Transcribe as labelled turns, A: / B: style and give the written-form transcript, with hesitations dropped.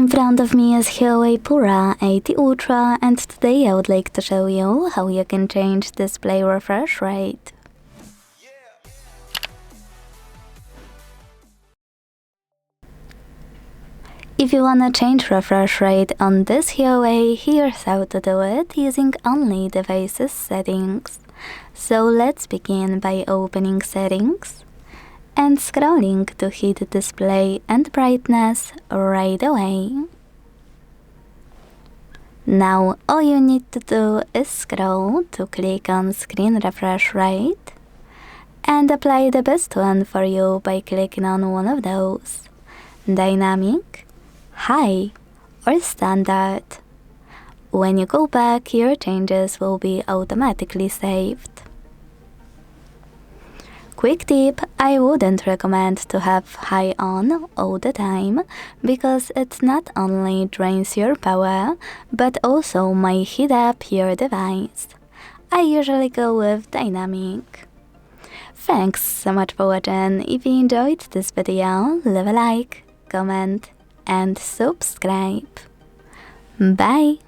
A: In front of me is HUAWEI Pura 80 Ultra, and today I would like to show you how you can change display refresh rate. If you wanna change refresh rate on this HUAWEI, here's how to do it using only devices settings. So let's begin by opening settings and scrolling to hit display and brightness right away. Now all you need to do is scroll to click on screen refresh rate and apply the best one for you by clicking on one of those: dynamic, high, or standard. When you go back, your changes will be automatically saved. Quick tip, I wouldn't recommend to have high on all the time, because it not only drains your power, but also might heat up your device. I usually go with dynamic. Thanks so much for watching. If you enjoyed this video, leave a like, comment, and subscribe. Bye!